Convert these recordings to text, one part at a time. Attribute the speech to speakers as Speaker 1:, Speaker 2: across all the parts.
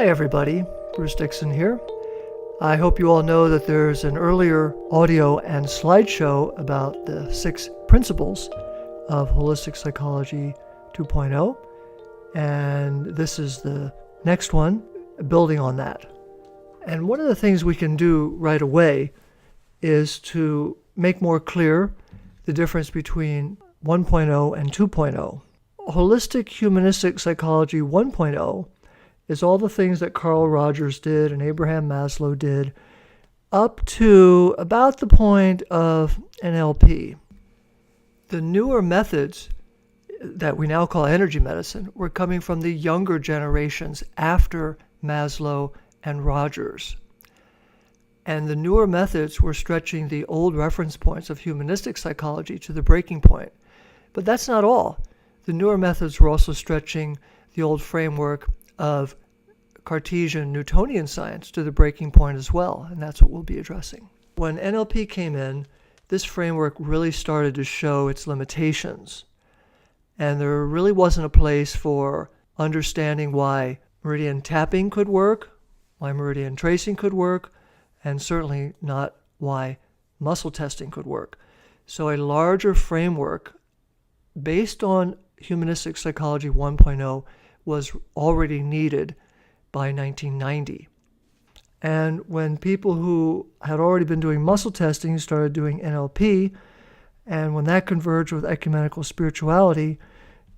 Speaker 1: Hi everybody, Bruce Dixon here. I hope you all know that there's an earlier audio and slideshow about the 6 principles of Holistic Psychology 2.0, and this is the next one, building on that. And one of the things we can do right away is to make more clear the difference between 1.0 and 2.0. Holistic Humanistic Psychology 1.0 is all the things that Carl Rogers did and Abraham Maslow did up to about the point of NLP. The newer methods that we now call energy medicine were coming from the younger generations after Maslow and Rogers. And the newer methods were stretching the old reference points of humanistic psychology to the breaking point. But that's not all. The newer methods were also stretching the old framework of Cartesian Newtonian science to the breaking point as well, and that's what we'll be addressing. When NLP came in, this framework really started to show its limitations, and there really wasn't a place for understanding why meridian tapping could work, why meridian tracing could work, and certainly not why muscle testing could work. So a larger framework based on Humanistic Psychology 1.0 was already needed by 1990. And when people who had already been doing muscle testing started doing NLP, and when that converged with ecumenical spirituality,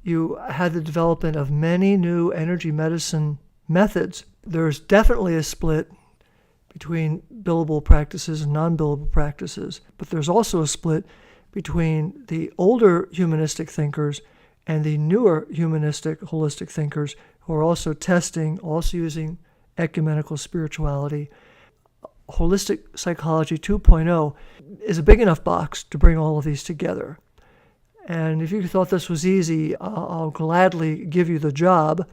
Speaker 1: you had the development of many new energy medicine methods. There's definitely a split between billable practices and non-billable practices, but there's also a split between the older humanistic thinkers and the newer humanistic holistic thinkers who are also testing, also using ecumenical spirituality. Holistic Psychology 2.0 is a big enough box to bring all of these together. And if you thought this was easy, I'll gladly give you the job,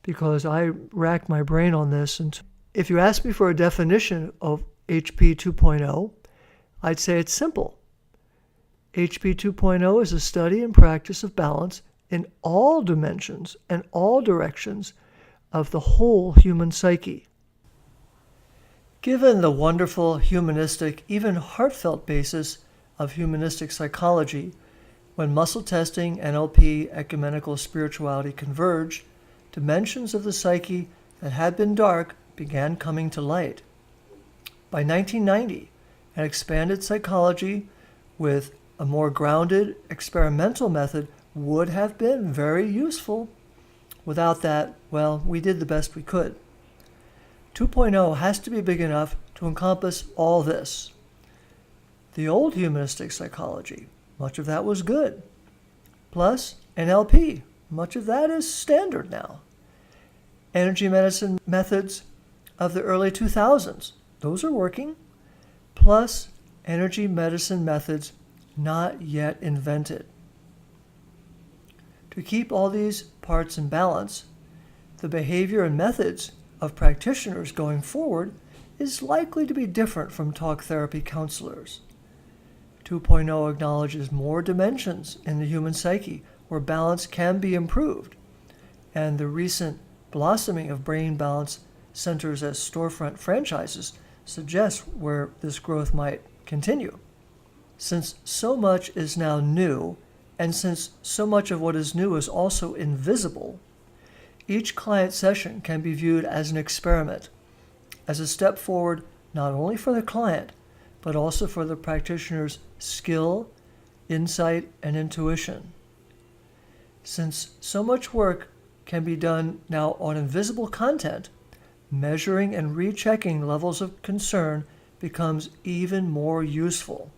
Speaker 1: because I racked my brain on this. And if you ask me for a definition of HP 2.0, I'd say it's simple. HP 2.0 is a study and practice of balance in all dimensions and all directions of the whole human psyche. Given the wonderful humanistic, even heartfelt basis of humanistic psychology, when muscle testing, NLP, ecumenical spirituality converged, dimensions of the psyche that had been dark began coming to light. By 1990, an expanded psychology with a more grounded experimental method would have been very useful. Without that, well, we did the best we could. 2.0 has to be big enough to encompass all this. The old humanistic psychology, much of that was good. Plus, NLP, much of that is standard now. Energy medicine methods of the early 2000s, those are working. Plus, energy medicine methods not yet invented. To keep all these parts in balance, the behavior and methods of practitioners going forward is likely to be different from talk therapy counselors. 2.0 acknowledges more dimensions in the human psyche where balance can be improved, and the recent blossoming of brain balance centers as storefront franchises suggests where this growth might continue. Since so much is now new, and since so much of what is new is also invisible, each client session can be viewed as an experiment, as a step forward not only for the client, but also for the practitioner's skill, insight, and intuition. Since so much work can be done now on invisible content, measuring and rechecking levels of concern becomes even more useful.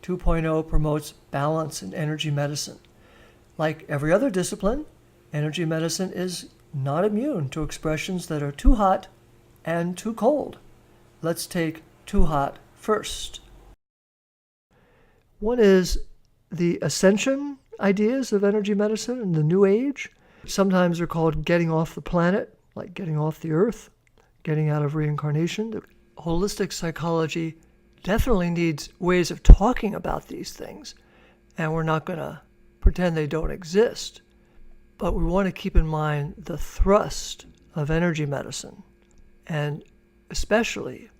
Speaker 1: 2.0 promotes balance in energy medicine. Like every other discipline, energy medicine is not immune to expressions that are too hot and too cold. Let's take too hot first. One is the ascension ideas of energy medicine in the New Age. Sometimes they're called getting off the planet, like getting off the earth, getting out of reincarnation. Holistic psychology definitely needs ways of talking about these things, and we're not going to pretend they don't exist. But we want to keep in mind the thrust of energy medicine, and especially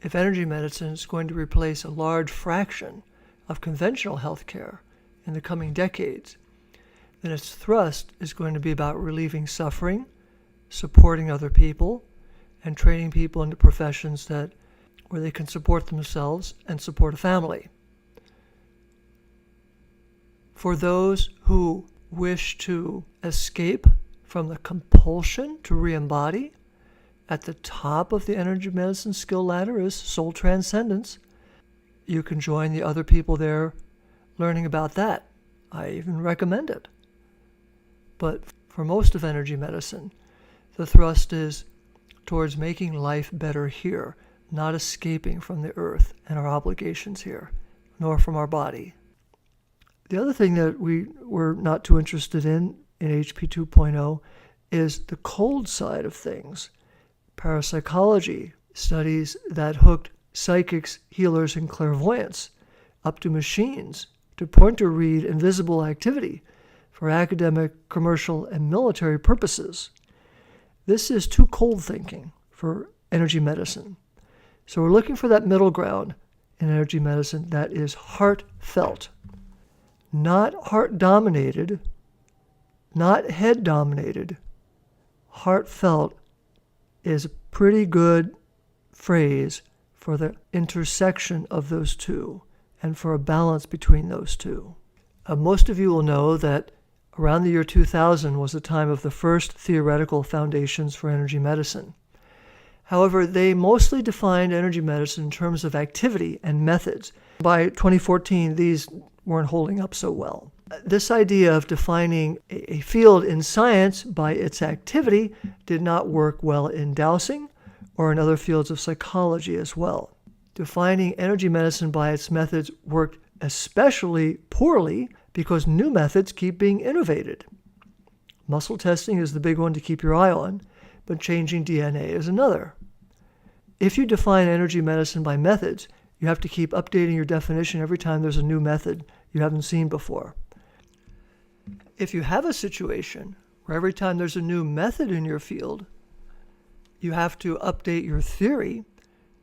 Speaker 1: if energy medicine is going to replace a large fraction of conventional healthcare in the coming decades, then its thrust is going to be about relieving suffering, supporting other people, and training people into professions where they can support themselves and support a family. For those who wish to escape from the compulsion to re-embody, at the top of the energy medicine skill ladder is soul transcendence. You can join the other people there learning about that. I even recommend it. But for most of energy medicine, the thrust is towards making life better here, not escaping from the earth and our obligations here, nor from our body. The other thing that we were not too interested in HP 2.0 is the cold side of things. Parapsychology, studies that hooked psychics, healers, and clairvoyants up to machines to pointer read invisible activity for academic, commercial, and military purposes. This is too cold thinking for energy medicine. So we're looking for that middle ground in energy medicine that is heartfelt, not heart-dominated, not head-dominated. Heartfelt is a pretty good phrase for the intersection of those two and for a balance between those two. Most of you will know that around the year 2000 was the time of the first theoretical foundations for energy medicine. However, they mostly defined energy medicine in terms of activity and methods. By 2014, these weren't holding up so well. This idea of defining a field in science by its activity did not work well in dowsing or in other fields of psychology as well. Defining energy medicine by its methods worked especially poorly because new methods keep being innovated. Muscle testing is the big one to keep your eye on, but changing DNA is another. If you define energy medicine by methods, you have to keep updating your definition every time there's a new method you haven't seen before. If you have a situation where every time there's a new method in your field, you have to update your theory,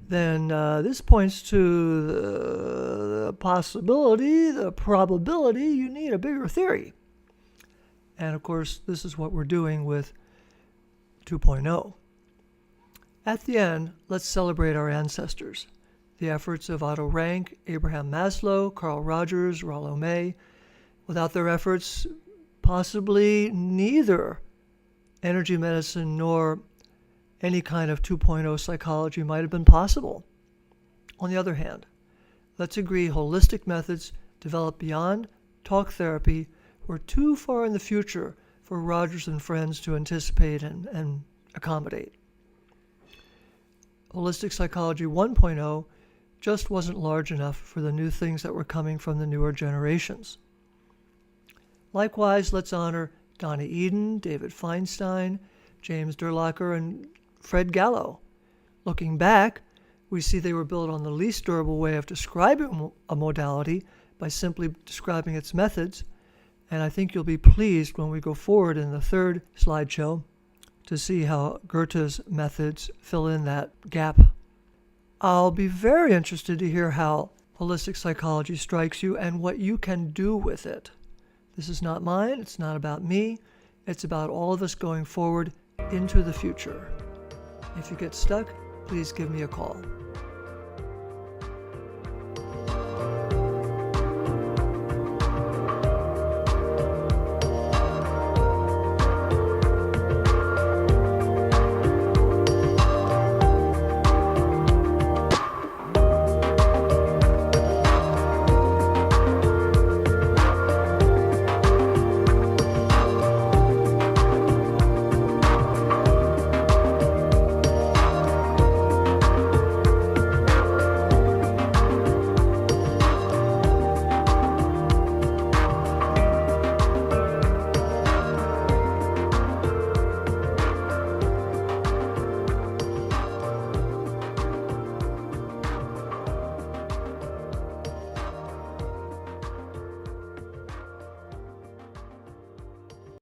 Speaker 1: then this points to the possibility, the probability you need a bigger theory. And of course, this is what we're doing with 2.0. At the end, let's celebrate our ancestors, the efforts of Otto Rank, Abraham Maslow, Carl Rogers, Rollo May. Without their efforts, possibly neither energy medicine nor any kind of 2.0 psychology might have been possible. On the other hand, let's agree holistic methods developed beyond talk therapy were too far in the future for Rogers and friends to anticipate and accommodate. Holistic Psychology 1.0 just wasn't large enough for the new things that were coming from the newer generations. Likewise, let's honor Donnie Eden, David Feinstein, James Durlacher, and Fred Gallo. Looking back, we see they were built on the least durable way of describing a modality by simply describing its methods, and I think you'll be pleased when we go forward in the third slideshow to see how Goethe's methods fill in that gap. I'll be very interested to hear how holistic psychology strikes you and what you can do with it. This is not mine, it's not about me, it's about all of us going forward into the future. If you get stuck, please give me a call.